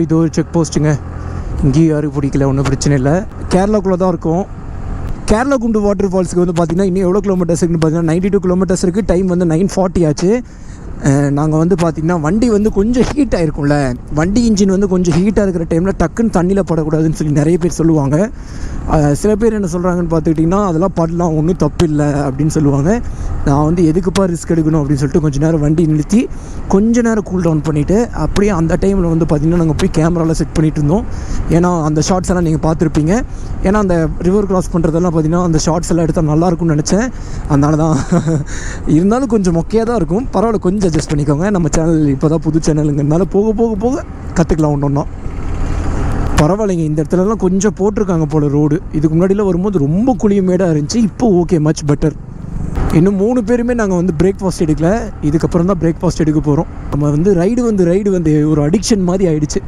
இதோ செக் போஸ்ட்டுங்க. இங்கேயும் யாரும் பிடிக்கல, ஒன்றும் பிரச்சனை இல்லை. கேரளாக்குள்ளே தான் இருக்கும். கேரளாகுண்டு வாட்டர் ஃபால்ஸுக்கு வந்து பார்த்திங்கன்னா இன்னும் எவ்வளோ கிலோமீட்டர்ஸ் இருக்குன்னு பார்த்தீங்கன்னா 92 கிலோமீட்டர்ஸ் இருக்குது. டைம் வந்து 9:40 ஆச்சு. நாங்கள் வந்து பார்த்திங்கன்னா வண்டி வந்து கொஞ்சம் ஹீட் ஆகிருக்கும்ல, வண்டி இன்ஜின் வந்து கொஞ்சம் ஹீட்டாக இருக்கிற டைமில் டக்குன்னு தண்ணியில் படக்கூடாதுன்னு சொல்லி நிறைய பேர் சொல்லுவாங்க. சில பேர் என்ன சொல்கிறாங்கன்னு பார்த்துக்கிட்டிங்கன்னா அதெல்லாம் படலாம், ஒன்றும் தப்பு இல்லை அப்படின்னு சொல்லுவாங்க. நான் வந்து எதுக்குப்பா ரிஸ்க் எடுக்கணும் அப்படின்னு சொல்லிட்டு கொஞ்சம் நேரம் வண்டி நிறுத்தி கொஞ்சம் நேரம் கூல் டவுன் பண்ணிவிட்டு அப்படியே அந்த டைமில் வந்து பார்த்திங்கன்னா நாங்கள் போய் கேமராவில் செட் பண்ணிகிட்டு இருந்தோம். ஏன்னா அந்த ஷார்ட்ஸ் எல்லாம் நீங்கள் பார்த்துருப்பீங்க. ஏன்னா அந்த ரிவர் கிராஸ் பண்ணுறதெல்லாம் பார்த்திங்கன்னா அந்த ஷார்ட்ஸ் எல்லாம் எடுத்தால் நல்லாயிருக்கும்னு நினச்சேன். அதனால தான் இருந்தாலும் கொஞ்சம் மொக்கையாக தான் இருக்கும். பரவாயில்ல, கொஞ்சம் அட்ஜஸ்ட் பண்ணிக்கோங்க. நம்ம சேனல் இப்போ தான் புது சேனலுங்கிறதுனால போக போக போக கற்றுக்கலாம் ஒன்றா. பரவாயில்லைங்க, இந்த இடத்துலலாம் கொஞ்சம் போட்டிருக்காங்க போல் ரோடு. இதுக்கு முன்னாடிலாம் வரும்போது ரொம்ப குழியமேடாக இருந்துச்சு. இப்போ ஓகே, மச் பெட்டர். இன்னும் 3 பேருமே நாங்கள் வந்து பிரேக்ஃபாஸ்ட் எடுக்கல. இதுக்கப்புறம் தான் பிரேக்ஃபாஸ்ட் எடுக்க போகிறோம். நம்ம வந்து ரைடு வந்து ஒரு அடிக்ஷன் மாதிரி ஆகிடுச்சு.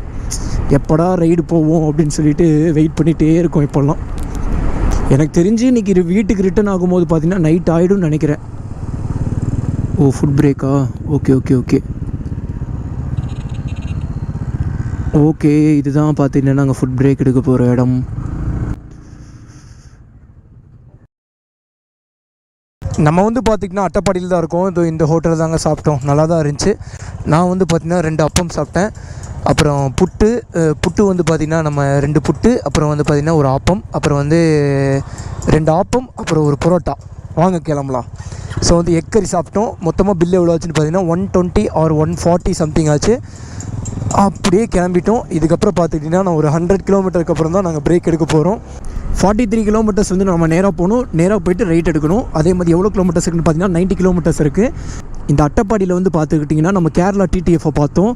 எப்படா ரைடு போவோம் அப்படின்னு சொல்லிட்டு வெயிட் பண்ணிகிட்டே இருக்கோம் இப்போல்லாம். எனக்கு தெரிஞ்சு இன்றைக்கி வீட்டுக்கு ரிட்டர்ன் ஆகும்போது பார்த்திங்கன்னா நைட் ஆகிடும்னு நினைக்கிறேன். ஓ, ஃபுட் பிரேக்கா? ஓகே இதுதான் பார்த்தீங்கன்னா நாங்கள் ஃபுட் பிரேக் எடுக்க போகிற இடம். நம்ம வந்து பார்த்திங்கன்னா அட்டப்பாடியில் தான் இருக்கோம். இந்த ஹோட்டலில் தாங்க சாப்பிட்டோம். நல்லா தான் இருந்துச்சு. நான் வந்து பார்த்திங்கன்னா 2 அப்பம் சாப்பிட்டேன். அப்புறம் புட்டு வந்து பார்த்திங்கன்னா நம்ம 2 புட்டு, அப்புறம் வந்து பார்த்திங்கன்னா ஒரு ஆப்பம், அப்புறம் வந்து 2 ஆப்பம், அப்புறம் ஒரு பரோட்டா. வாங்க கிளம்பலாம். ஸோ வந்து எக் கறி சாப்பிட்டோம். மொத்தமாக பில் எவ்வளோ ஆச்சுன்னு பார்த்தீங்கன்னா 120 or 140 சம்திங் ஆச்சு. அப்படியே கிளம்பிட்டோம். இதுக்கப்புறம் பார்த்துக்கிட்டிங்கன்னா நான் ஒரு 100 கிலோமீட்டருக்கு அப்புறம் தான் நாங்கள் பிரேக் எடுக்க போகிறோம். 43 கிலோமீட்டர்ஸ் வந்து நம்ம நேராக போகணும். நேராக போய்ட்டு ரைட் எடுக்கணும். அதே மாதிரி எவ்வளோ கிலோமீட்டர்ஸ் இருக்குன்னு பார்த்தீங்கன்னா 90 கிலோமீட்டர்ஸ் இருக்குது. இந்த அட்டப்பாடியில் வந்து பார்த்துக்கிட்டிங்கன்னா நம்ம கேரளா டிடிஎஃப்பை பார்த்தோம்.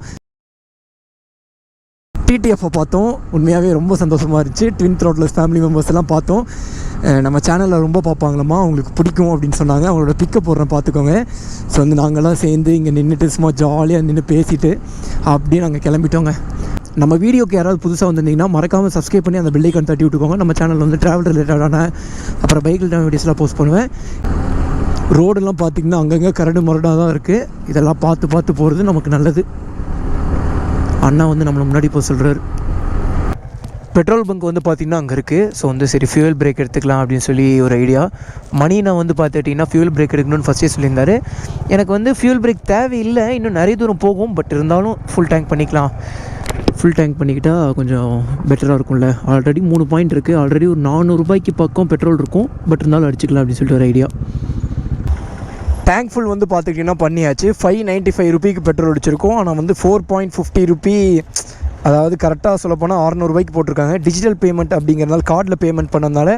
உண்மையாகவே ரொம்ப சந்தோஷமாக இருந்துச்சு. ட்வின் த்ராட்லர்ஸ் ஃபேமிலி மெம்பர்ஸ் எல்லாம் பார்த்தோம். நம்ம சேனலில் ரொம்ப பார்ப்பாங்களம்மா, அவங்களுக்கு பிடிக்கும் அப்படின்னு சொன்னாங்க. அவங்களோட பிக்கப் போடுறேன் பார்த்துக்கோங்க. ஸோ வந்து நாங்கள்லாம் சேர்ந்து இங்கே நின்றுட்டு சும்மா ஜாலியாக நின்று பேசிவிட்டு அப்படியே நாங்கள் கிளம்பிட்டோங்க. நம்ம வீடியோக்கு யாராவது புதுசாக வந்திருந்தீங்கன்னா மறக்காமல் சப்ஸ்கிரைப் பண்ணி அந்த பெல் ஐக்கான் தட்டி விட்டுக்கோங்க. நம்ம சேனலில் வந்து ட்ராவல் ரிலேட்டடான அப்புறம் பைக் ரிலேட்டடான வீடியோஸ்லாம் போஸ்ட் பண்ணுவேன். ரோடெல்லாம் பார்த்திங்கன்னா அங்கங்கே கரடு முரடாக தான் இருக்குது. இதெல்லாம் பார்த்து போகிறது நமக்கு நல்லது. அண்ணா வந்து நம்மளை முன்னாடி போக சொல்கிறார். பெட்ரோல் பங்க் வந்து பார்த்திங்கன்னா அங்கே இருக்குது. ஸோ வந்து சரி ஃபியூல் பிரேக் எடுத்துக்கலாம் அப்படின்னு சொல்லி ஒரு ஐடியா. மணி நான் வந்து பார்த்துட்டிங்கன்னா ஃபியூல் பிரேக் எடுக்கணும்னு ஃபஸ்ட்டே சொல்லியிருந்தார். எனக்கு வந்து ஃபியூல் பிரேக் தேவையில்லை, இன்னும் நிறைய தூரம் போகும். பட் இருந்தாலும் ஃபுல் டேங்க் பண்ணிக்கிட்டால் கொஞ்சம் பெட்டராக இருக்கும்ல. ஆல்ரெடி 3 பாயிண்ட் இருக்குது. ஆல்ரெடி ஒரு 400 ரூபாய்க்கு பக்கம் பெட்ரோல் இருக்கும். பட் இருந்தாலும் அடிச்சிக்கலாம் அப்படின்னு சொல்லிட்டு ஒரு ஐடியா. டேங்க் ஃபுல் வந்து பார்த்துக்கிட்டிங்கன்னா பண்ணியாச்சு. 595 ரூபாய்க்கு பெட்ரோல் அடிச்சிருக்கோம். ஆனால் வந்து 4.50 ரூபி, அதாவது கரெக்டாக சொல்லப்போனால் 600 ரூபாய்க்கு போட்டிருக்காங்க. டிஜிட்டல் பேமெண்ட் அப்படிங்கிறதுனால கார்டில் பேமெண்ட் பண்ணதுனால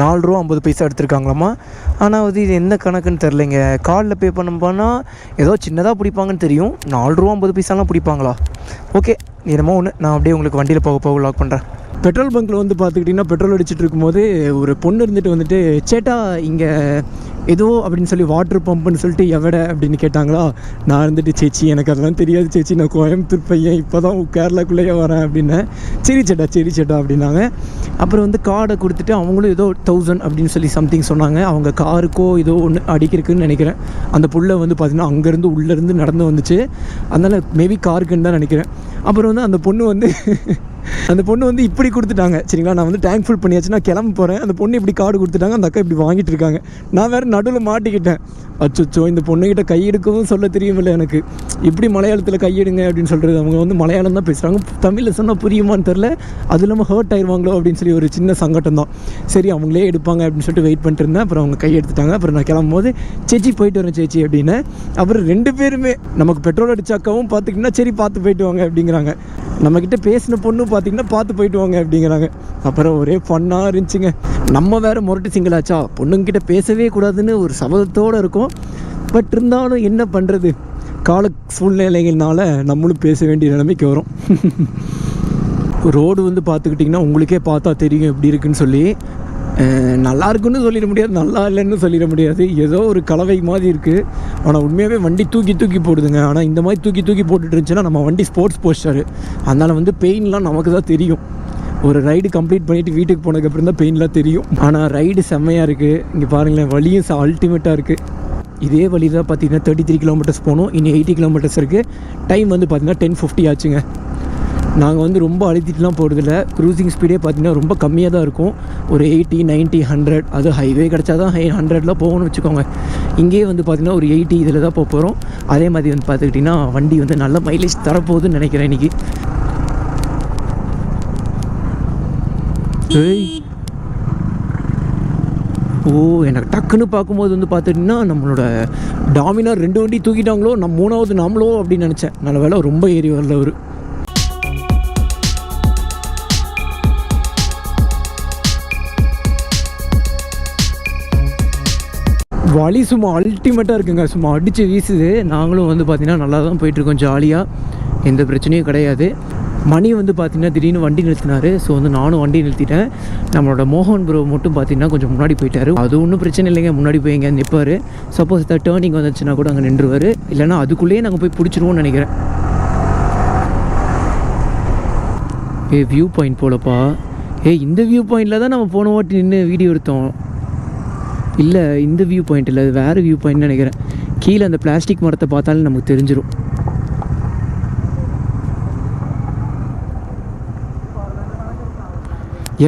4 ரூபா 50 பைசா எடுத்துருக்காங்களாம்மா. ஆனால் வந்து இது என்ன கணக்குன்னு தெரிலைங்க. கார்டில் பே பண்ணோம்னா ஏதோ சின்னதாக பிடிப்பாங்கன்னு தெரியும். 4 ரூபா 50 பைசாலாம் பிடிப்பாங்களா? ஓகே, என்னமோ ஒன்று. நான் அப்படியே உங்களுக்கு வண்டியில் போக லாக் பண்ணுறேன். பெட்ரோல் பங்க்கில் வந்து பார்த்துக்கிட்டிங்கன்னா பெட்ரோல் அடிச்சுட்டு இருக்கும்போது ஒரு பொண்ணு வந்துட்டு சேட்டா இங்கே ஏதோ அப்படின்னு சொல்லி வாட்டர் பம்புன்னு சொல்லிட்டு எவட அப்படின்னு கேட்டாங்களா. நான் இருந்துட்டு சேச்சி எனக்கு அதெல்லாம் தெரியாது சேச்சி, நான் கோயம்புத்தூர் பையன், இப்போ தான் கேரளாக்குள்ளேயே வரேன் அப்படின்னேன். சரி சேட்டா அப்படின்னாங்க. அப்புறம் வந்து கார்டை கொடுத்துட்டு அவங்களும் ஏதோ 1000 அப்படின்னு சொல்லி சம்திங் சொன்னாங்க. அவங்க காருக்கோ ஏதோ ஒன்று அடிக்கிறதுக்குன்னு நினைக்கிறேன். அந்த புள்ள வந்து பார்த்திங்கன்னா அங்கேருந்து உள்ளேருந்து நடந்து வந்துச்சு. அதனால் மேபி காருக்குன்னு தான் நினைக்கிறேன். அப்புறம் வந்து அந்த பொண்ணு வந்து இப்படி கொடுத்துட்டாங்க. சரிங்களா, நான் வந்து டேங்க் ஃபுல் பண்ணியாச்சு, நான் கிளம்ப போகிறேன். அந்த பொண்ணு இப்படி கார்டு கொடுத்துட்டாங்க. அந்த அக்கா இப்படி வாங்கிட்டு இருக்காங்க. நான் வேறு நடுவில் மாட்டிக்கிட்டேன். அச்சோ, இந்த பொண்ணுக்கிட்ட கையெடுக்கவும் சொல்ல தெரியுமில்ல எனக்கு. இப்படி மலையாளத்தில் கையெடுங்க அப்படின்னு சொல்கிறது. அவங்க வந்து மலையாளம் தான் பேசுகிறாங்க. தமிழில் சொன்னால் புரியுமான்னு தெரில. அது இல்லாமல் ஹர்ட் ஆயிடுவாங்களோ அப்படின்னு சொல்லி ஒரு சின்ன சங்கடம் தான். சரி அவங்களே எடுப்பாங்க அப்படின்னு சொல்லிட்டு வெயிட் பண்ணிட்டு இருந்தேன். அப்புறம் அவங்க கை எடுத்துட்டாங்க. அப்புறம் நான் கிளம்பும்போது சேச்சி போயிட்டு வரேன் சேச்சி அப்படின்னு. அப்புறம் 2 பேருமே நமக்கு பெட்ரோல் அடிச்சாக்காவும் பார்த்திங்கன்னா சரி பார்த்து போயிட்டு வாங்க அப்படிங்கிறாங்க. நம்மக்கிட்ட பேசின பொண்ணு பார்த்திங்கன்னா பார்த்து போயிட்டு வாங்க அப்படிங்கிறாங்க. அப்புறம் ஒரே ஃபன்னாக இருந்துச்சுங்க. நம்ம வேறு முரட்டு சிங்களாச்சா, பொண்ணுங்கிட்ட பேசவே கூடாதுன்னு ஒரு சபதத்தோடு இருக்கும். பட் இருந்தாலும் என்ன பண்ணுறது, கால சூழ்நிலைகள்னால நம்மளும் பேச வேண்டிய நிலைமைக்கு வரும். ரோடு வந்து பார்த்துக்கிட்டிங்கன்னா உங்களுக்கே பார்த்தா தெரியும் எப்படி இருக்குன்னு சொல்லி. நல்லா இருக்குன்னு சொல்லிட முடியாது, நல்லா இல்லைன்னு சொல்லிட முடியாது. ஏதோ ஒரு கலவை மாதிரி இருக்குது. ஆனால் உண்மையாகவே வண்டி தூக்கி போடுதுங்க. ஆனால் இந்த மாதிரி தூக்கி போட்டுட்டு இருந்துச்சுன்னா நம்ம வண்டி ஸ்போர்ட்ஸ் போஸ்டரு. அதனால் வந்து பெயின்லாம் நமக்கு தான் தெரியும். ஒரு ரைடு கம்ப்ளீட் பண்ணிவிட்டு வீட்டுக்கு போனதுக்கப்புறம் தான் பெயின்லாம் தெரியும். ஆனால் ரைடு செம்மையாக இருக்குது. இங்கே பாருங்களேன், வழியும் அல்டிமேட்டாக இருக்குது. இதே வழி தான் பார்த்தீங்கன்னா 33 கிலோமீட்டர்ஸ் போகணும். இன்னும் 80 கிலோமீட்டர்ஸ் இருக்குது. டைம் வந்து பார்த்திங்கன்னா 10:50 ஆச்சுங்க. நாங்கள் வந்து ரொம்ப அழுத்திட்டுலாம் போகிறதில்ல. க்ரூசிங் ஸ்பீடே பார்த்திங்கன்னா ரொம்ப கம்மியாக தான் இருக்கும். ஒரு 80, 90, 100. அது ஹைவே கிடச்சா தான் 100லாம் போகணும்னு வச்சுக்கோங்க. இங்கேயே வந்து பார்த்திங்கன்னா ஒரு 80 இதில் தான் போகிறோம். அதே மாதிரி வந்து பார்த்துக்கிட்டிங்கன்னா வண்டி வந்து நல்ல மைலேஜ் தரப்போகுதுன்னு நினைக்கிறேன் இன்றைக்கி. ஓ, எனக்கு டக்குன்னு பார்க்கும்போது வந்து பார்த்துட்டிங்கன்னா நம்மளோட டாமினார் 2 வண்டி தூக்கிட்டாங்களோ, நம்ம 3வது நாமளோ அப்படின்னு நினச்சேன். நல்ல வேலை ரொம்ப ஏறி வரல அவர். வழி சும்மா அல்டிமேட்டாக இருக்குங்க, சும்மா அடித்து வீசுது. நாங்களும் வந்து பார்த்திங்கன்னா நல்லா தான் போயிட்டுருக்கோம், ஜாலியாக, எந்த பிரச்சனையும் கிடையாது. மணி வந்து பார்த்திங்கன்னா திடீர்னு வண்டி நிறுத்தினார். ஸோ வந்து நானும் வண்டி நிறுத்திட்டேன். நம்மளோட மோகன் ப்ரோ மட்டும் பார்த்திங்கன்னா கொஞ்சம் முன்னாடி போயிட்டார். அது ஒன்றும் பிரச்சனை இல்லைங்க, முன்னாடி போய் எங்கேயா நிற்பார். சப்போஸ் டேர்னிங் வந்துச்சுன்னா கூட அங்கே நின்றுவார். இல்லைனா அதுக்குள்ளேயே நாங்கள் போய் பிடிச்சிருவோம்னு நினைக்கிறேன். வியூ பாயிண்ட் போலப்பா. இந்த வியூ பாயிண்டில் தான் நம்ம போன வாட்டி நின்று வீடியோ எடுத்தோம். இல்லை, இந்த வியூ பாயிண்ட் இல்லை, அது வேறு வியூ பாயிண்ட்னு நினைக்கிறேன். கீழே அந்த பிளாஸ்டிக் மரத்தை பார்த்தாலும் நமக்கு தெரிஞ்சிடும்.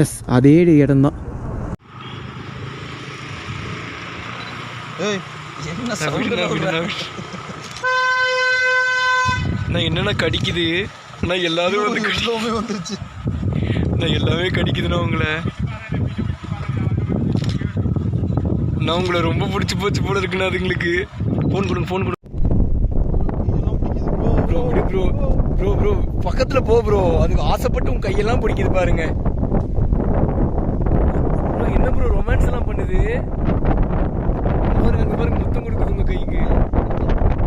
எஸ், அதே இடம்தான். என்னென்ன கடிக்குது, ஆனால் எல்லாரும் வந்துருச்சு. நான் எல்லாமே கடிக்குதுண்ணா உங்களை. நான் உங்களை ரொம்ப பிடிச்சி போச்சு போல இருக்குண்ணா. அதுங்களுக்கு ஃபோன் கொடுங்க, ஃபோன் கொடுங்க. ப்ரோ ப்ரோ ப்ரோ ப்ரோ பக்கத்தில் போ ப்ரோ. அதுக்கு ஆசைப்பட்டு உன் கையெல்லாம் பிடிக்குது பாருங்க. ப்ரோ என்ன ப்ரோ ரொமான்ஸ் எல்லாம் பண்ணுது பாருங்க. அங்கே பாருங்க, முத்தம் கொடுக்குது உங்கள் கைக்கு.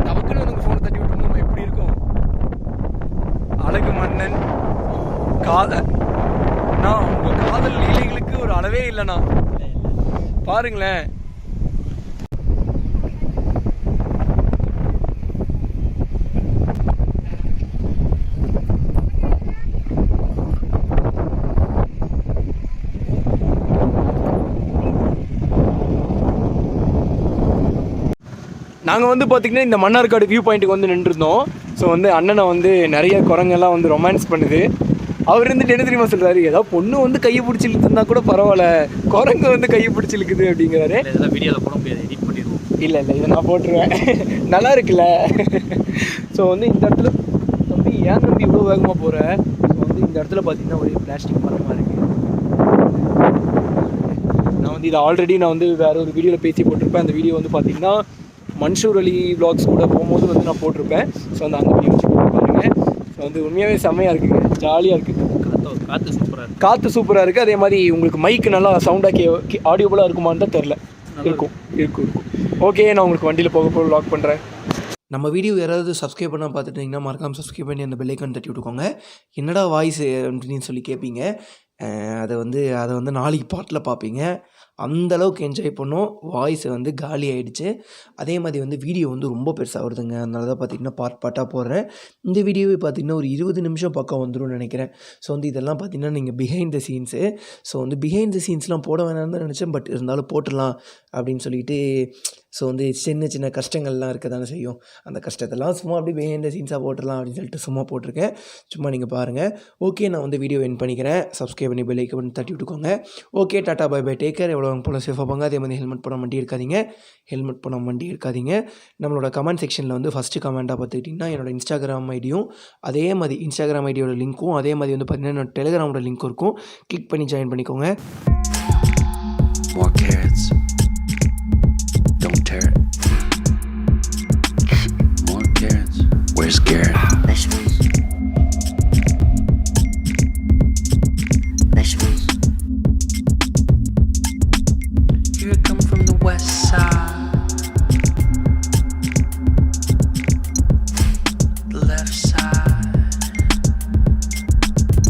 நமக்குன்னு வந்து ஃபோனை தட்டி விட்டு நம்ம எப்படி இருக்கும். அழகு மன்னன் நான் உங்கள் காதல் லீலைகளுக்கு ஒரு அளவே இல்லைண்ணா. பாருங்களேன். நாங்கள் வந்து பார்த்திங்கன்னா இந்த மன்னார்காடு வியூ பாயிண்ட்டுக்கு வந்து நின்றுருந்தோம். ஸோ வந்து அண்ணனை வந்து நிறைய குரங்கெல்லாம் வந்து ரொமான்ஸ் பண்ணுது. அவர் இருந்துட்டு என்ன தெரியுமா சொல்கிறாரு, ஏதாவது பொண்ணு வந்து கையை பிடிச்சி இழுத்துருந்தா கூட பரவாயில்ல, குரங்கு வந்து கையை பிடிச்சி இழுக்குது அப்படிங்கிறாரு. இதெல்லாம் வீடியோவில் போட முடியாது, எடிட் பண்ணிடுவோம். இல்லை இதை நான் போட்டுருவேன். நல்லா இருக்குல்ல. ஸோ வந்து இந்த இடத்துல தம்பி, ஏன் தம்பி இவ்வளோ வேகமாக போகிற? ஸோ வந்து இந்த இடத்துல பார்த்தீங்கன்னா ஒரு பிளாஸ்டிக் மரமாக இருக்குது. நான் வந்து இதை ஆல்ரெடி நான் வந்து வேறு ஒரு வீடியோவில் பேசி போட்டிருப்பேன். அந்த வீடியோ வந்து பார்த்திங்கன்னா மன்சூர் அலி வ்ளாக்ஸ் கூட போகும்போது வந்து நான் போட்டிருப்பேன். ஸோ அந்த வீடியோ வச்சு பாருங்க. ஸோ வந்து உண்மையாகவே செம்மையாக இருக்குங்க, ஜாலியாக இருக்குது. காற்று சூப்பராக இருக்குது. காற்று சூப்பராக இருக்குது. அதே மாதிரி உங்களுக்கு மைக்கு நல்லா சவுண்டாக ஆடியோபுளாக இருக்குமான்னு தான் தெரில. இருக்கும். ஓகே, நான் உங்களுக்கு வண்டியில் போக வ்ளாக் பண்ணுறேன். நம்ம வீடியோ யாராவது சப்ஸ்கிரைப் பண்ணால் பார்த்துட்டிங்கன்னா மறக்காமல் சப்ஸ்கிரைப் பண்ணி அந்த பெல்லைக்கான் தட்டி விட்டுக்கோங்க. என்னடா வாய்ஸ் அப்படின்னு சொல்லி கேட்பீங்க. அதை வந்து நாளைக்கு பாட்டில் பார்ப்பீங்க. அந்தளவுக்கு என்ஜாய் பண்ணோம். வாய்ஸ் வந்து காலி ஆகிடுச்சு. அதே மாதிரி வந்து வீடியோ வந்து ரொம்ப பெருசாக வருதுங்க. அதனால தான் பார்த்திங்கன்னா பார்ட்டாக போடுறேன். இந்த வீடியோவே பார்த்திங்கன்னா ஒரு 20 நிமிஷம் பக்கம் வந்துடும் நினைக்கிறேன். ஸோ வந்து இதெல்லாம் பார்த்திங்கன்னா நீங்கள் பிஹைண்ட் த சீன்ஸு. ஸோ வந்து பிஹைண்ட் த சீன்ஸ்லாம் போட வேணாம்னு தான் நினச்சேன். பட் இருந்தாலும் போட்டுடலாம் அப்படின்னு சொல்லிட்டு. ஸோ வந்து சின்ன கஷ்டங்கள்லாம் இருக்க தானே செய்யும். அந்த கஷ்டத்தெல்லாம் சும்மா அப்படியே பிஹைண்ட் த சீன்ஸாக போட்டுடலாம் அப்படின்னு சொல்லிட்டு சும்மா போட்டிருக்கேன். சும்மா நீங்கள் பாருங்கள். ஓகே, நான் வந்து வீடியோ எண்ட் பண்ணிக்கிறேன். சப்ஸ்கிரைப் பண்ணி பெல் ஐக்கான் தட்டி விட்டுக்கோங்க. Okay, tata bye bye, take care. எவ்வளோ போல் சேஃபாக போங்க. அதே மாதிரி ஹெல்மெட் போன வண்டி இருக்காதீங்க. நம்மளோட கமெண்ட் செக்ஷனில் வந்து ஃபஸ்ட்டு கமெண்ட்டாக பார்த்துக்கிட்டிங்கன்னா என்னோட இன்ஸ்டாகிராம் ஐடியும், அதே மாதிரி இன்ஸ்டாகிராம் ஐடியோட லிங்க்கும், அதே மாதிரி வந்து பார்த்திங்கன்னா என்னோட டெலிகிராமோட லிங்க்கும் இருக்கும். கிளிக் பண்ணி ஜாயின் பண்ணிக்கோங்க. More carrots. Don't tear it. More carrots. Where's Garrett? Vegetables. Here I come from the west.